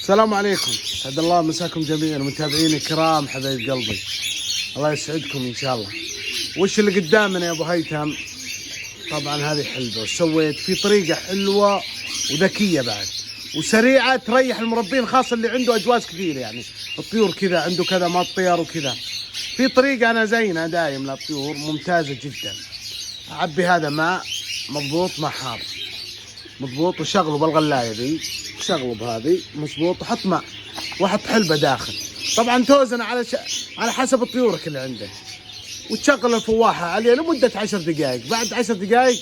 السلام عليكم، سعد الله مساكم جميعا متابعين الكرام حبايب قلبي، الله يسعدكم ان شاء الله. وش اللي قدامنا يا ابو هيثم؟ طبعا هذه حلبة وسويت في طريقة حلوة وذكية بعد وسريعة تريح المربين، خاصة اللي عنده اجواز كثير، يعني الطيور كذا عنده كذا ما الطير وكذا. في طريقة انا زينها دايم للطيور ممتازة جدا. اعبي هذا ماء مضبوط، ماء حار مضبوط، وشغله بالغلاية ذي، شغله بهذه مضبوط، وحط ماء وحط حلبة داخل. طبعا توزن على حسب طيورك اللي عندك، وتشغل الفواحة عليه لمدة 10 دقائق. بعد 10 دقائق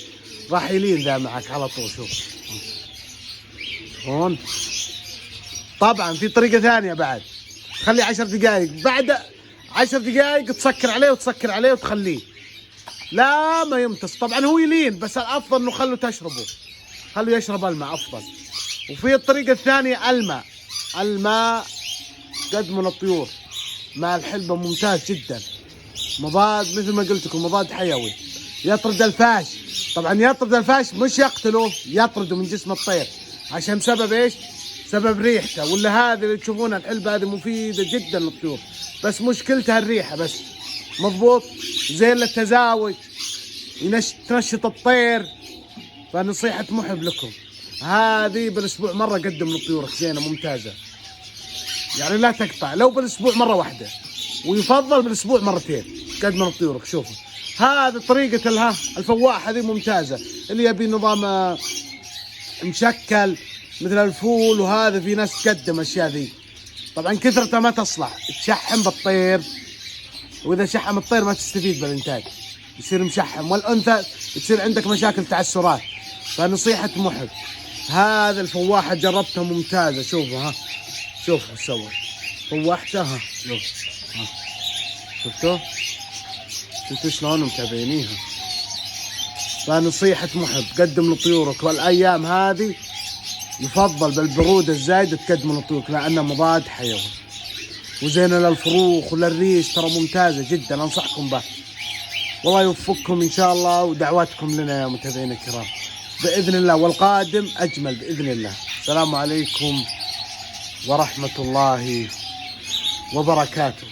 راح يلين ذا معك على طول. شوف هون. طبعا في طريقة ثانية بعد، خليه 10 دقائق، بعد 10 دقائق تسكر عليه وتخليه لا ما يمتص. طبعا هو يلين، بس الافضل انه خلوا تشربه، خلوا يشرب الماء افضل. وفي الطريقة الثانية الماء قدموا للطيور، ماء الحلبة ممتاز جدا، مضاد مثل ما قلت لكم، مضاد حيوي، يطرد الفاش. طبعا يطرد الفاش مش يقتله، يطرده من جسم الطير. عشان سبب ايش؟ سبب ريحته. ولا هذه اللي تشوفونها الحلبة هذه مفيدة جدا للطيور، بس مشكلتها الريحة بس. مضبوط، زين للتزاوج، تنشط الطير. فنصيحة محب لكم، هذه بالاسبوع مرة قدم لطيورك، زينة ممتازة، يعني لا تقطع، لو بالاسبوع مرة واحدة، ويفضل بالاسبوع مرتين قدم لطيورك. شوفوا هذه طريقة الفواحة هذه ممتازة. اللي يبي نظام مشكل مثل الفول وهذا، في ناس تقدم اشياء ذي. طبعا كثرتها ما تصلح، تشحم بالطير، واذا شحم الطير ما تستفيد بالانتاج، يصير مشحم، والانثى تصير عندك مشاكل تعسرات. فنصيحة محب، هذا الفواحة جربتها ممتازة. شوفوا شوفوا سوى فواحتها، شفتوا شلون متابعينيها. فنصيحة محب، قدم لطيورك، والايام هذه يفضل بالبرودة الزايدة تقدم لطيورك، لانه مضاد حيوي وزينة للفروخ وللريش، ترى ممتازة جدا، انصحكم به. والله يوفقكم ان شاء الله، ودعواتكم لنا يا متابعينا الكرام باذن الله، والقادم اجمل باذن الله. السلام عليكم ورحمة الله وبركاته.